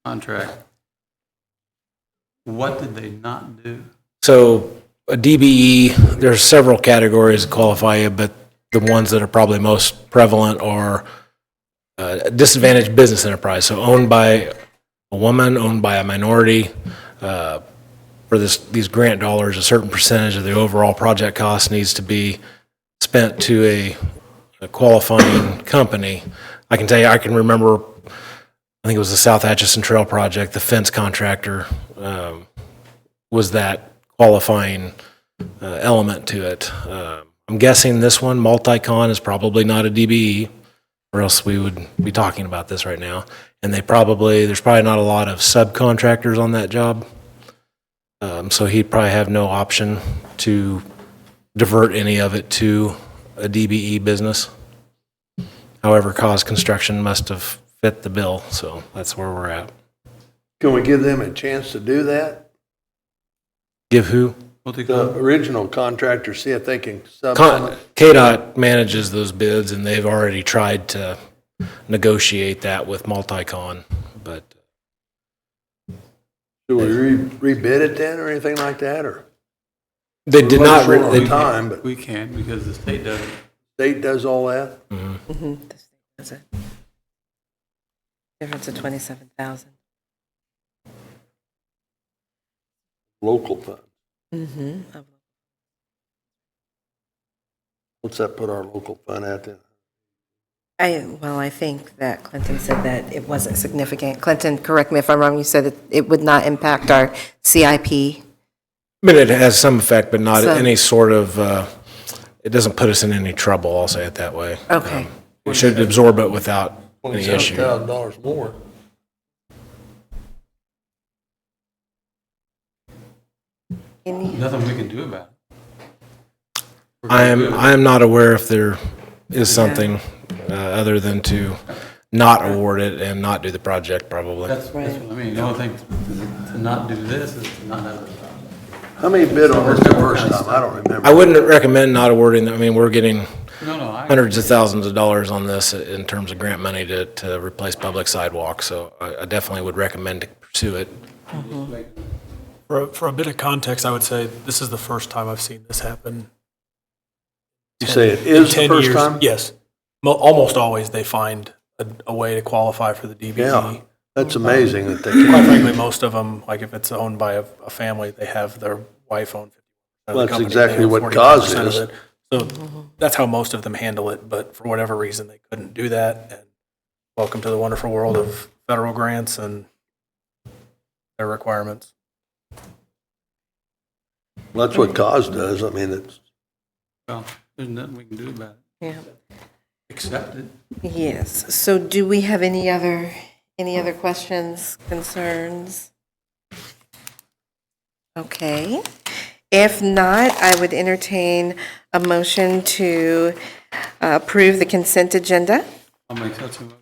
contract, what did they not do? So a DBE, there's several categories that qualify you, but the ones that are probably most prevalent are disadvantaged business enterprise. So owned by a woman, owned by a minority. For these grant dollars, a certain percentage of the overall project cost needs to be spent to a qualifying company. I can tell you, I can remember, I think it was the South Atchison Trail project, the fence contractor was that qualifying element to it. I'm guessing this one, Multicon, is probably not a DBE, or else we would be talking about this right now. And there's probably not a lot of subcontractors on that job. So he'd probably have no option to divert any of it to a DBE business. However, Cause Construction must have fit the bill, so that's where we're at. Can we give them a chance to do that? Give who? The original contractor, see if they can sub some of it? KDOT manages those bids, and they've already tried to negotiate that with Multicon, but Do we rebid it then or anything like that, or they did not. We're short They, on time, but We can't because the state doesn't. state does all that? The state does it. Difference of 27,000. Local fund. Mm-hmm. What's that put our local fund at then? I think that Clinton said that it wasn't significant. Clinton, correct me if I'm wrong, you said that it would not impact our CIP. I mean, it has some effect, but not Some. any sort of. It doesn't put us in any trouble. I'll say it that way. Okay. We should absorb it without any issue. $27,000 more. Nothing we can do about it. I am not aware if there is something other than to not award it and not do the project, probably. That's what I mean. The only thing to not do this is to not have a problem. How many bid on this the first time? I don't remember. I wouldn't recommend not awarding. I mean, we're getting No, hundreds of thousands of dollars on this in terms of grant money to replace public sidewalks. So I definitely would recommend to pursue it. For a bit of context, I would say this is the first time I've seen this happen. You say it is the 10 first years. time? Yes. Almost always they find a way to qualify for the DBE. Yeah, that's amazing that they Quite can. frankly, most of them, like if it's owned by a family, they have their wife own 50% of the Well, that's company, exactly they own what 49% Cause of is. it. So that's how most of them handle it, but for whatever reason, they couldn't do that. And welcome to the wonderful world of federal grants and their requirements. Well, that's what Cause does. I mean, it's, Well, there's nothing we can do about it. Yeah. Accept it. Yes. So do we have any other questions, concerns? Okay. If not, I would entertain a motion to approve the consent agenda. I'll make such a motion.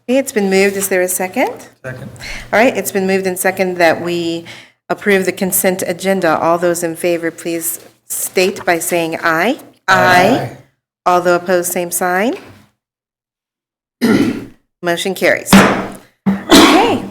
Okay, it's been moved. Is there a second? Second. All right, it's been moved and second that we approve the consent agenda. All those in favor, please state by saying aye. Aye. All those opposed, same sign. Motion carries. Okay,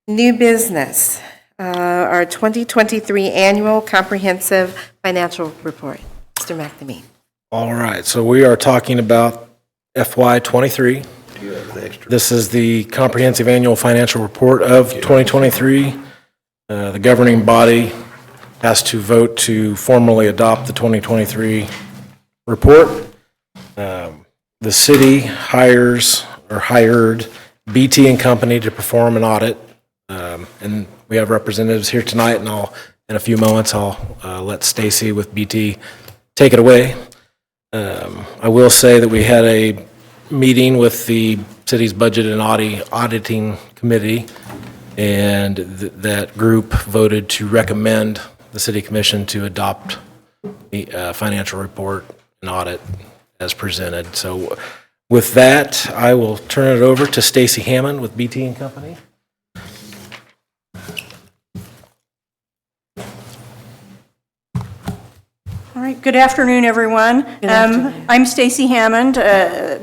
new business. Our 2023 Annual Comprehensive Financial Report. Mr. McNamee. All right, so we are talking about FY23. you have an extra. This is the comprehensive annual financial report of 2023. The governing body has to vote to formally adopt the 2023 report. The city hired BT and Company to perform an audit. And we have representatives here tonight, and in a few moments, I'll let Stacy with BT take it away. I will say that we had a meeting with the city's budget and auditing committee, and that group voted to recommend the city commission to adopt the financial report and audit as presented. So with that, I will turn it over to Stacy Hammond with BT and Company. All right, Good afternoon, everyone. I'm Stacy Hammond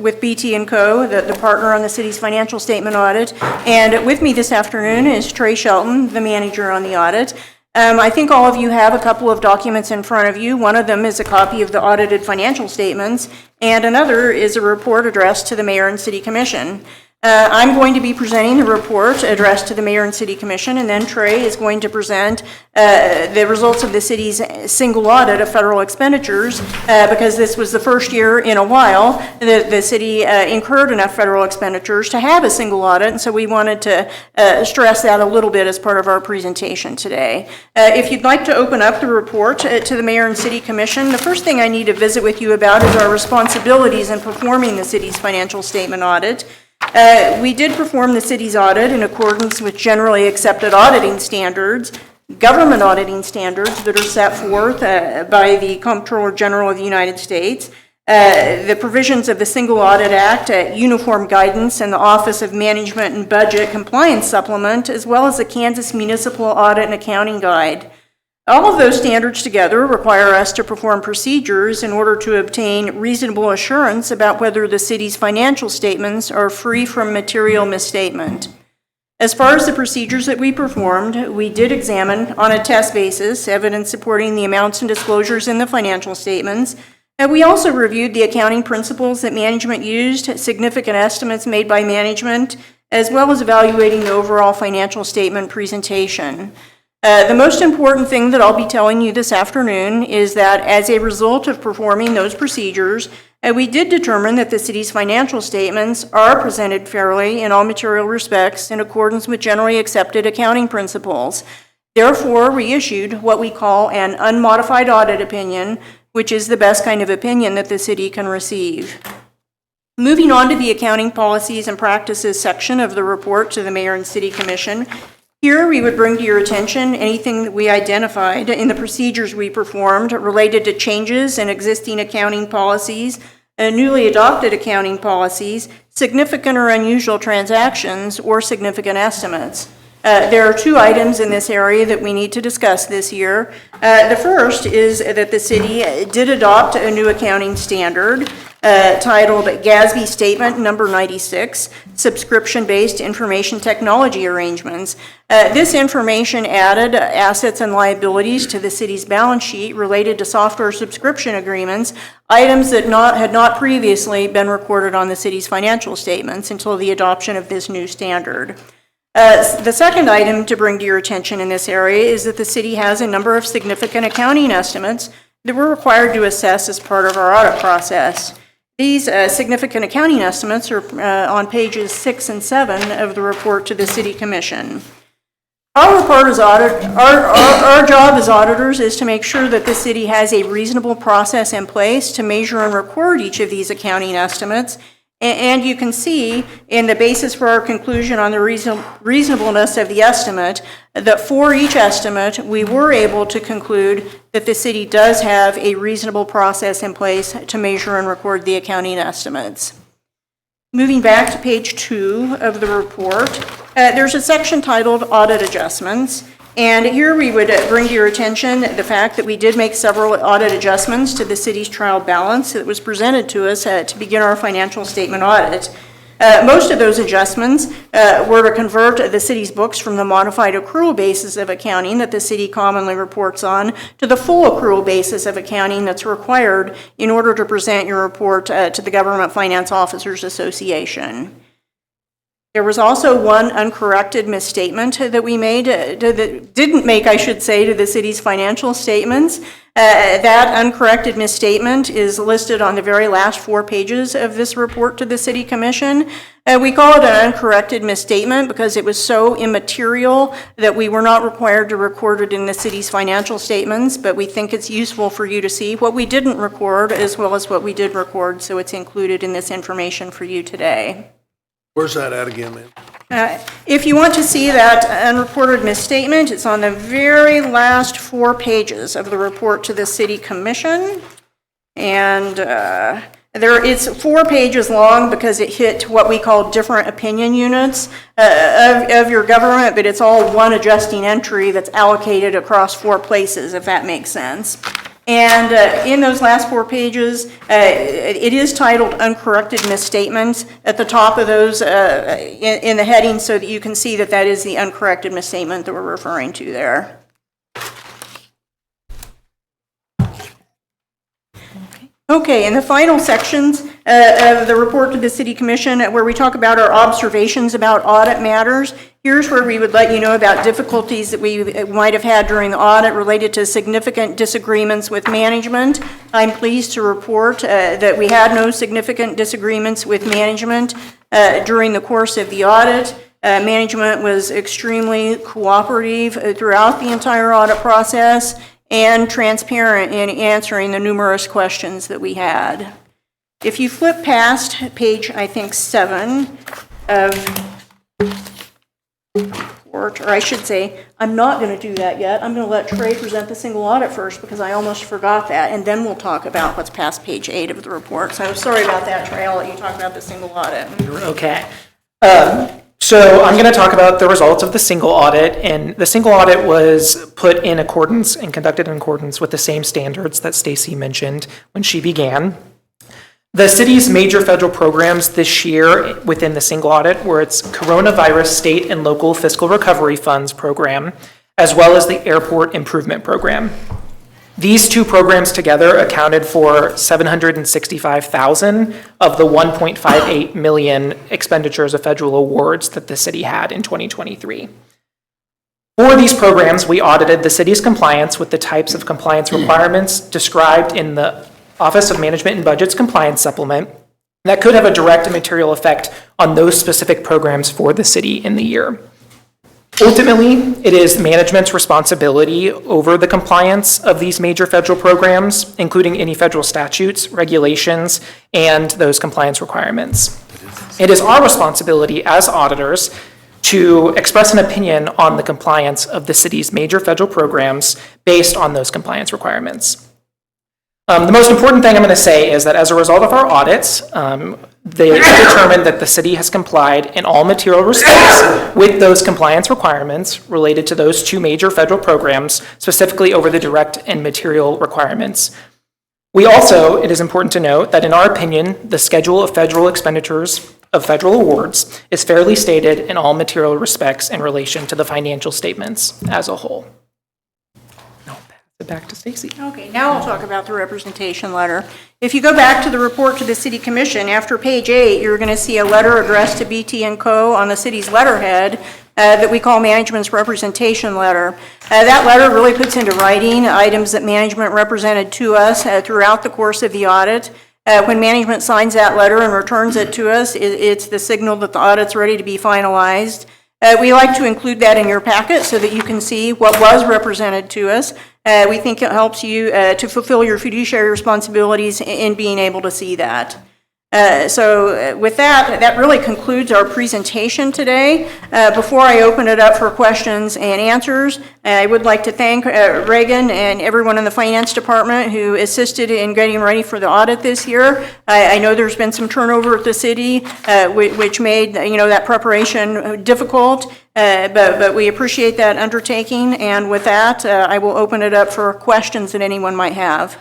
with BT & Co., the partner on the city's financial statement audit. And with me this afternoon is Trey Shelton, the manager on the audit. I think all of you have a couple of documents in front of you. One of them is a copy of the audited financial statements, and another is a report addressed to the Mayor and City Commission. I'm going to be presenting the report addressed to the Mayor and City Commission, and then Trey is going to present the results of the city's single audit of federal expenditures, because this was the first year in a while that the city incurred enough federal expenditures to have a single audit, and so we wanted to stress that a little bit as part of our presentation today. If you'd like to open up the report to the Mayor and City Commission, the first thing I need to visit with you about is our responsibilities in performing the city's financial statement audit. We did perform the city's audit in accordance with generally accepted auditing standards, government auditing standards that are set forth by the Comptroller General of the United States, the provisions of the Single Audit Act, Uniform Guidance, and the Office of Management and Budget Compliance Supplement, as well as the Kansas Municipal Audit and Accounting Guide. All of those standards together require us to perform procedures in order to obtain reasonable assurance about whether the city's financial statements are free from material misstatement. As far as the procedures that we performed, we did examine on a test basis evidence supporting the amounts and disclosures in the financial statements. And we also reviewed the accounting principles that management used, significant estimates made by management, as well as evaluating the overall financial statement presentation. The most important thing that I'll be telling you this afternoon is that as a result of performing those procedures, we did determine that the city's financial statements are presented fairly in all material respects in accordance with generally accepted accounting principles. Therefore, we issued what we call an unmodified audit opinion, which is the best kind of opinion that the city can receive. Moving on to the accounting policies and practices section of the report to the Mayor and City Commission, here we would bring to your attention anything that we identified in the procedures we performed related to changes in existing accounting policies, newly adopted accounting policies, significant or unusual transactions, or significant estimates. There are two items in this area that we need to discuss this year. The first is that the city did adopt a new accounting standard titled GASB Statement Number 96, Subscription-Based Information Technology Arrangements. This information added assets and liabilities to the city's balance sheet related to software subscription agreements, items that had not previously been recorded on the city's financial statements until the adoption of this new standard. The second item to bring to your attention in this area is that the city has a number of significant accounting estimates that we're required to assess as part of our audit process. These significant accounting estimates are on pages 6 and 7 of the report to the City Commission. Our job as auditors is to make sure that the city has a reasonable process in place to measure and record each of these accounting estimates. And you can see in the basis for our conclusion on the reasonableness of the estimate that for each estimate, we were able to conclude that the city does have a reasonable process in place to measure and record the accounting estimates. Moving back to page 2 of the report, there's a section titled Audit Adjustments. And here we would bring to your attention the fact that we did make several audit adjustments to the city's trial balance that was presented to us to begin our financial statement audit. Most of those adjustments were to convert the city's books from the modified accrual basis of accounting that the city commonly reports on to the full accrual basis of accounting that's required in order to present your report to the Government Finance Officers Association. There was also one uncorrected misstatement that we made, didn't make, I should say, to the city's financial statements. That uncorrected misstatement is listed on the very last 4 pages of this report to the City Commission. We call it an uncorrected misstatement because it was so immaterial that we were not required to record it in the city's financial statements, but we think it's useful for you to see what we didn't record as well as what we did record, so it's included in this information for you today. Where's that at again, man? If you want to see that unreported misstatement, it's on the very last 4 pages of the report to the City Commission. And it's 4 pages long because it hit what we call different opinion units of your government, but it's all one adjusting entry that's allocated across 4 places, if that makes sense. And in those last 4 pages, it is titled Uncorrected Misstatements at the top of those in the heading, so that you can see that that is the uncorrected misstatement that we're referring to there. Okay, in the final sections of the report to the City Commission, where we talk about our observations about audit matters, here's where we would let you know about difficulties that we might have had during the audit related to significant disagreements with management. I'm pleased to report that we had no significant disagreements with management during the course of the audit. Management was extremely cooperative throughout the entire audit process and transparent in answering the numerous questions that we had. If you flip past page, I think, 7 of report, or I should say, I'm not going to do that yet. I'm going to let Trey present the single audit first because I almost forgot that, and then we'll talk about what's past page 8 of the report. So sorry about that, Trey. I'll let you talk about the single audit. Okay. So I'm going to talk about the results of the single audit, and the single audit was put in accordance and conducted in accordance with the same standards that Stacy mentioned when she began. The city's major federal programs this year within the single audit were its Coronavirus State and Local Fiscal Recovery Funds program, as well as the Airport Improvement Program. These 2 programs together accounted for $765,000 of the $1.58 million expenditures of federal awards that the city had in 2023. For these programs, we audited the city's compliance with the types of compliance requirements described in the Office of Management and Budget's compliance supplement that could have a direct and material effect on those specific programs for the city in the year. Ultimately, it is management's responsibility over the compliance of these major federal programs, including any federal statutes, regulations, and those compliance requirements. It is our responsibility as auditors to express an opinion on the compliance of the city's major federal programs based on those compliance requirements. The most important thing I'm going to say is that as a result of our audits, they determined that the city has complied in all material respects with those compliance requirements related to those 2 major federal programs, specifically over the direct and material requirements. We also, it is important to note that in our opinion, the schedule of federal expenditures of federal awards is fairly stated in all material respects in relation to the financial statements as a whole. Back to Stacy. Okay, now I'll talk about the representation letter. If you go back to the report to the City Commission, after page 8, you're going to see a letter addressed to BT & Co. on the city's letterhead that we call management's representation letter. That letter really puts into writing items that management represented to us throughout the course of the audit. When management signs that letter and returns it to us, it's the signal that the audit's ready to be finalized. We like to include that in your packet so that you can see what was represented to us. We think it helps you to fulfill your fiduciary responsibilities in being able to see that. So with that, that really concludes our presentation today. Before I open it up for questions and answers, I would like to thank Reagan and everyone in the finance department who assisted in getting ready for the audit this year. I know there's been some turnover at the city, which made that preparation difficult, but we appreciate that undertaking. And with that, I will open it up for questions that anyone might have.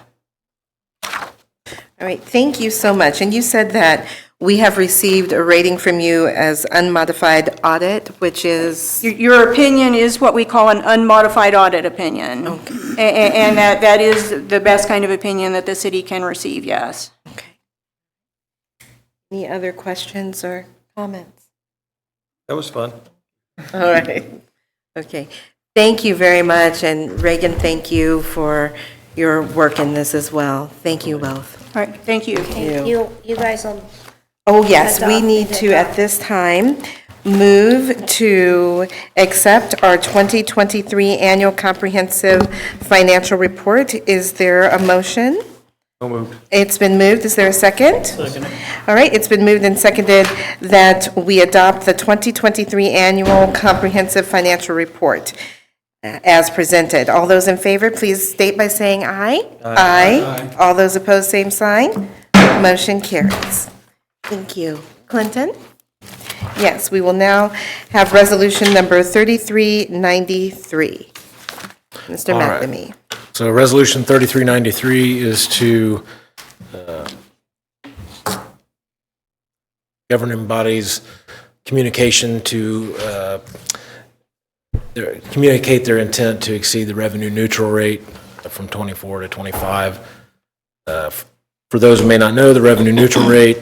All right, thank you so much. And you said that we have received a rating from you as unmodified audit, which is? Your opinion is what we call an unmodified audit opinion. Okay. And that is the best kind of opinion that the city can receive, yes. Okay. Any other questions or comments? That was fun. All right. Okay. Thank you very much. And Reagan, thank you for your work in this as well. Thank you both. All right, thank you. You guys will. Oh, yes, we Adopt need it. to, at this time, move to accept our 2023 Annual Comprehensive Financial Report. Is there a motion? So moved. It's been moved. Is there a second? Second. All right, it's been moved and seconded that we adopt the 2023 Annual Comprehensive Financial Report as presented. All those in favor, please state by saying aye. Aye. All those opposed, same sign. Motion carries. Thank you. Clinton? Yes, we will now have resolution number 3393. Mr. All right. McNamee. So Resolution 3393 is to governing bodies communication to communicate their intent to exceed the revenue neutral rate from 24 to 25. For those who may not know, the revenue neutral rate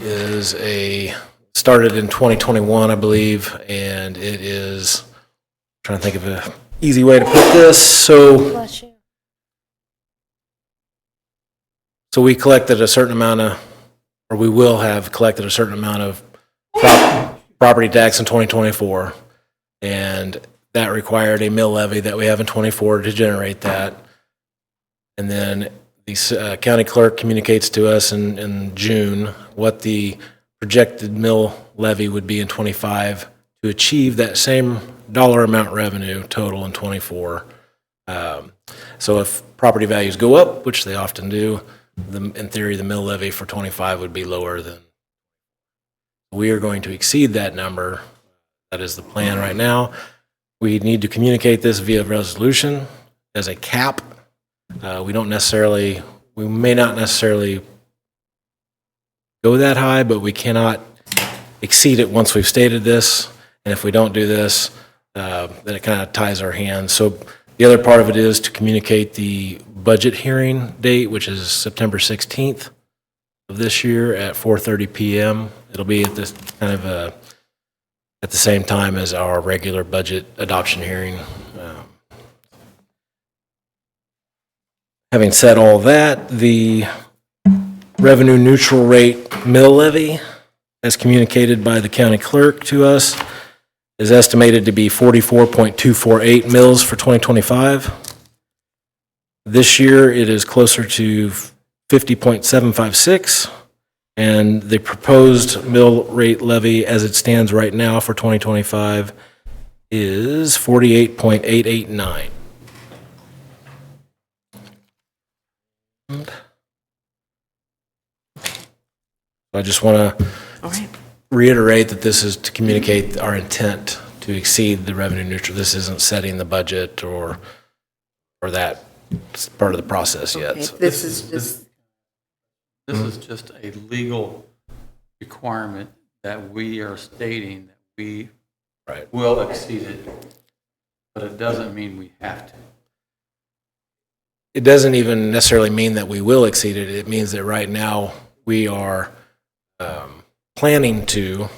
is started in 2021, I believe, and it is, trying to think of an easy way to put this. So we collected a certain amount of, or we will have collected a certain amount of property tax in 2024, and that required a mill levy that we have in 24 to generate that. And then the county clerk communicates to us in June what the projected mill levy would be in 25 to achieve that same dollar amount revenue total in 24. So if property values go up, which they often do, in theory, the mill levy for 25 would be lower than. We are going to exceed that number. That is the plan right now. We need to communicate this via resolution as a cap. We may not necessarily go that high, but we cannot exceed it once we've stated this. And if we don't do this, then it kind of ties our hands. So the other part of it is to communicate the budget hearing date, which is September 16th of this year at 4:30 p.m. It'll be at this kind of at the same time as our regular budget adoption hearing. Having said all that, the revenue neutral rate mill levy, as communicated by the county clerk to us, is estimated to be 44.248 mills for 2025. This year, it is closer to 50.756, and the proposed mill rate levy as it stands right now for 2025 is 48.889. I just want to reiterate that this is to communicate our intent to exceed the revenue neutral. This isn't setting the budget or that part of the process yet. Okay, So this is just a legal requirement that we are stating that we Right. will exceed it, but it doesn't mean we have to. It doesn't even necessarily mean that we will exceed it. It means that right now we are planning to,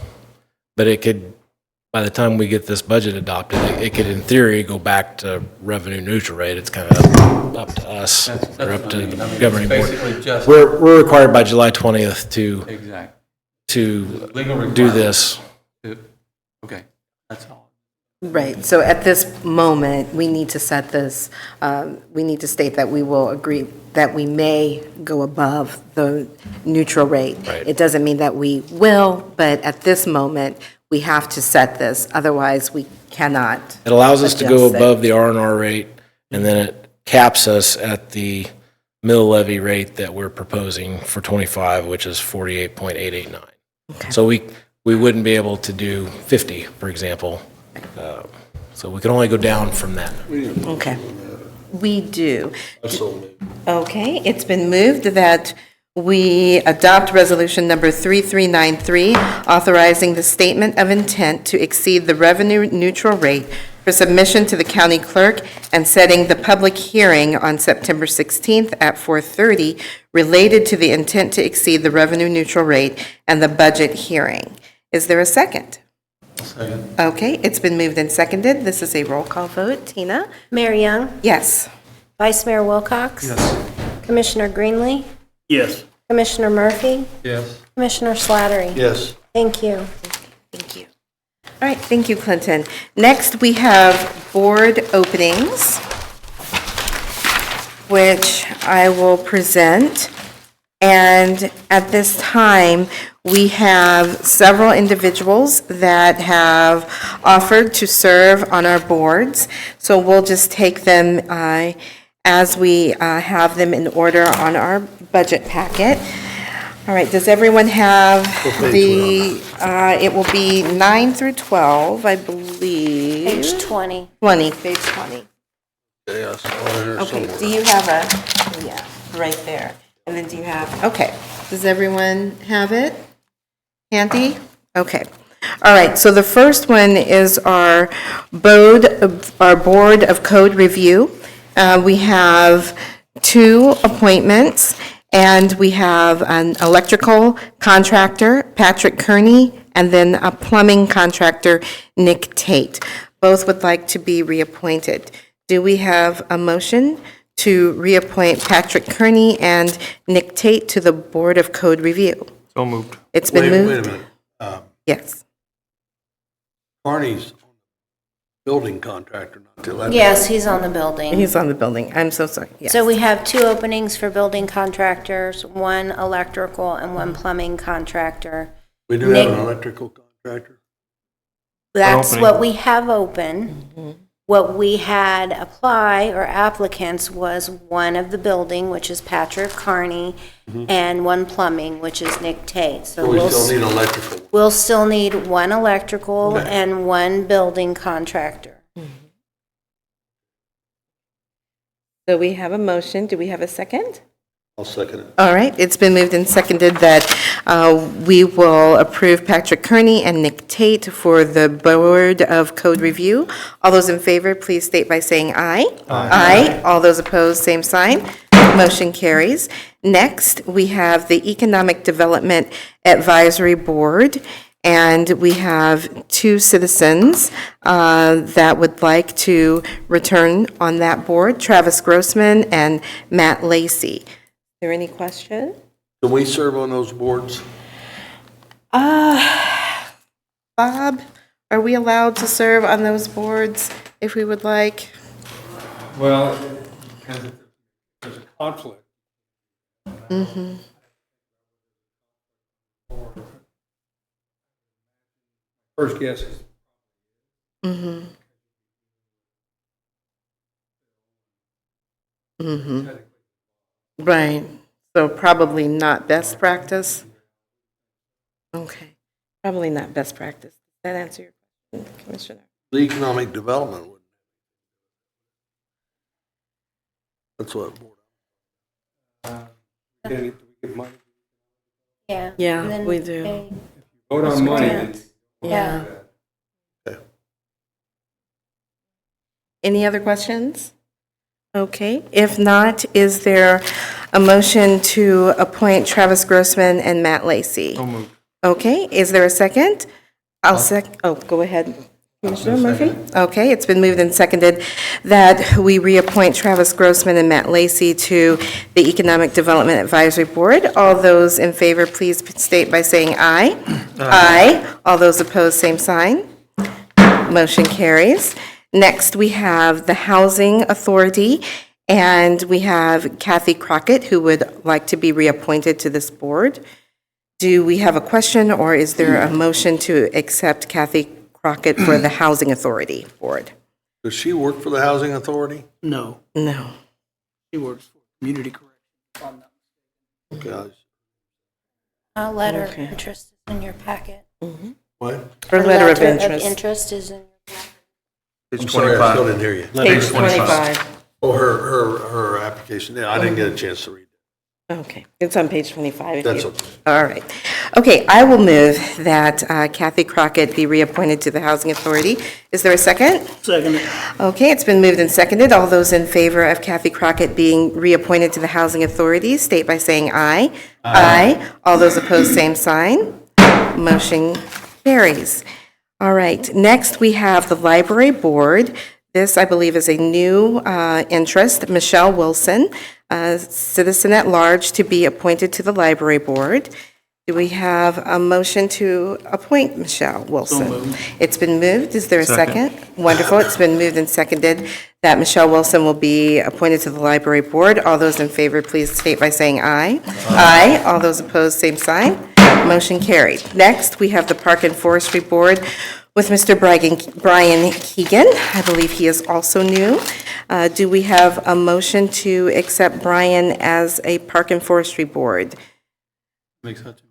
but it could, by the time we get this budget adopted, it could in theory go back to revenue neutral rate. It's kind of up to us That's or up what to I mean. the I mean, governing it's board. basically just We're required by July 20th exactly to legal requirement. do this. Okay, that's all. right. So at this moment, we need to set this, we need to state that we will agree that we may go above the neutral rate. Right. It doesn't mean that we will, but at this moment, we have to set this. Otherwise, we cannot. It allows us to go adjust it. above the R&R rate, and then it caps us at the mill levy rate that we're proposing for 25, which is 48.889. Okay. So we wouldn't be able to do 50, for example. So we can only go down from that. Okay. We do. Okay, it's been moved that we adopt resolution number 3393, authorizing the statement of intent to exceed the revenue neutral rate for submission to the county clerk and setting the public hearing on September 16th at 4:30 related to the intent to exceed the revenue neutral rate and the budget hearing. Is there a second? Second. Okay, it's been moved and seconded. This is a roll call vote. Tina? Mayor Young, Yes. Vice Mayor Wilcox. Yes. Commissioner Greenlee, Yes. Commissioner Murphy, Yes. Commissioner Slattery. Yes. Thank you. Thank you. All right, thank you, Clinton. Next, we have board openings, which I will present. And at this time, we have several individuals that have offered to serve on our boards. So we'll just take them as we have them in order on our budget packet. All right, does everyone have it will be 9 through 12, I believe. Page 20. 20, page 20. Yes, over here Okay, do somewhere. you have a, yeah, right there. And then do you have, okay, does everyone have it handy? Okay. All right, so the first one is our Board of Code Review. We have 2 appointments, and we have an electrical contractor, Patrick Kearney, and then a plumbing contractor, Nick Tate. Both would like to be reappointed. Do we have a motion to reappoint Patrick Kearney and Nick Tate to the Board of Code Review? So moved. It's been Wait moved? a minute. Yes. Carney's building contractor, not the electric. Yes, he's on the building. He's on the building. I'm so sorry. Yes. So we have 2 openings for building contractors, 1 electrical and 1 plumbing contractor. We do have an Nick- electrical contractor. That's opening. what we have open. What we had apply or applicants was 1 of the building, which is Patrick Carney, and 1 plumbing, which is Nick Tate. So So we still need electrical. we'll still need 1 electrical Okay. and 1 building contractor. So we have a motion. Do we have a second? I'll second it. All right, it's been moved and seconded that we will approve Patrick Kearney and Nick Tate for the Board of Code Review. All those in favor, please state by saying aye. Aye. All those opposed, same sign. Motion carries. Next, we have the Economic Development Advisory Board, and we have 2 citizens that would like to return on that board, Travis Grossman and Matt Lacey. Is there any question? Can we serve on those boards? Bob, are we allowed to serve on those boards if we would like? Well, because if there's a conflict. First guess is Right, so probably not best practice? Okay, probably not best practice. Does that answer your question, Commissioner? The economic development would. That's what board. we give money. Yeah. Yeah, And then we do. they- Vote on money, then Yeah. Any other questions? Okay, if not, is there a motion to appoint Travis Grossman and Matt Lacey? Okay, is there a second? Go ahead, Commissioner Murphy. Okay, it's been moved and seconded that we reappoint Travis Grossman and Matt Lacey to the Economic Development Advisory Board. All those in favor, please state by saying aye. Aye. All those opposed, same sign. Motion carries. Next, we have the Housing Authority, and we have Kathy Crockett, who would like to be reappointed to this board. Do we have a question, or is there a motion to accept Kathy Crockett for the Housing Authority Board? Does she work for the Housing Authority? No, No. he works for Community Corrections. Okay. A letter of Okay. interest is in your packet. What? Her letter of interest. Interest is in. I'm sorry, I still didn't hear you. Page 25. Oh, her application, yeah, I didn't get a chance to read it. Okay, it's on page 25. if That's you- okay. All right. Okay, I will move that Kathy Crockett be reappointed to the Housing Authority. Is there a second? Second. Okay, it's been moved and seconded. All those in favor of Kathy Crockett being reappointed to the Housing Authority, state by saying aye. Aye. All those opposed, same sign. Motion carries. All right, next we have the Library Board. This, I believe, is a new interest, Michelle Wilson, citizen at large, to be appointed to the Library Board. Do we have a motion to appoint Michelle Wilson? It's been moved. Is there a second? Wonderful. It's been moved and seconded that Michelle Wilson will be appointed to the Library Board. All those in favor, please state by saying aye. Aye. All those opposed, same sign. Motion carried. Next, we have the Park and Forestry Board with Mr. Brian Keegan. I believe he is also new. Do we have a motion to accept Brian as a Park and Forestry Board? Makes sense.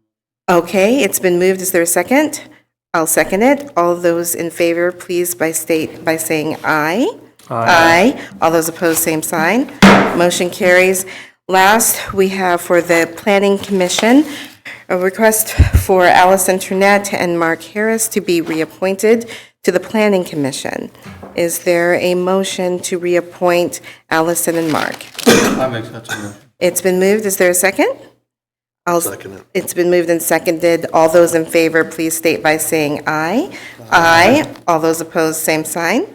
Okay, it's been moved. Is there a second? I'll second it. All those in favor, please by saying aye. Aye. All those opposed, same sign. Motion carries. Last, we have for the Planning Commission, a request for Allison Trunette and Mark Harris to be reappointed to the Planning Commission. Is there a motion to reappoint Allison and Mark? I make such a motion. It's been moved. Is there a second? I'll Second it. It's been moved and seconded. All those in favor, please state by saying aye. Aye. All those opposed, same sign.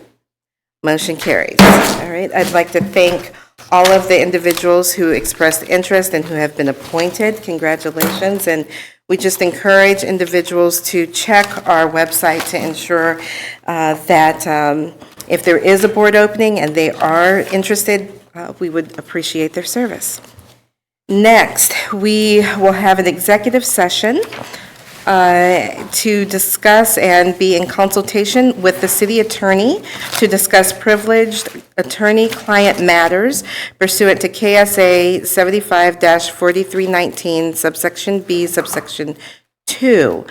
Motion carries. All right, I'd like to thank all of the individuals who expressed interest and who have been appointed. Congratulations. And we just encourage individuals to check our website to ensure that if there is a board opening and they are interested, we would appreciate their service. Next, we will have an executive session to discuss and be in consultation with the city attorney to discuss privileged attorney-client matters pursuant to KSA 75-4319, subsection B, subsection 2.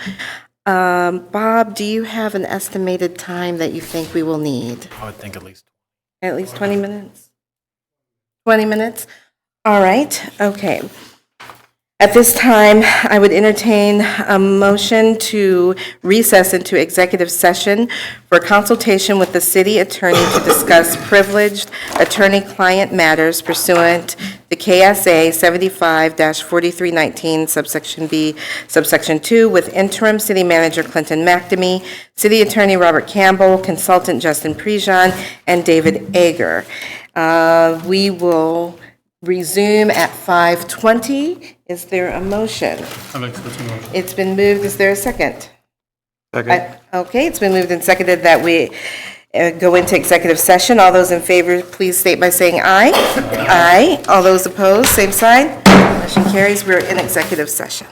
Bob, do you have an estimated time that you think we will need? I would think at least. At least 20 minutes? 20 minutes? All right, okay. At this time, I would entertain a motion to recess into executive session for consultation with the city attorney to discuss privileged attorney-client matters pursuant to KSA 75-4319, subsection B, subsection 2, with interim city manager Clinton McNamee, city attorney Robert Campbell, consultant Justin Prejean, and David Ager. We will resume at 5:20. Is there a motion? I make such a motion. It's been moved. Is there a second? Second. Okay, it's been moved and seconded that we go into executive session. All those in favor, please state by saying aye. Aye. All those opposed, same sign. Motion carries. We're in executive session.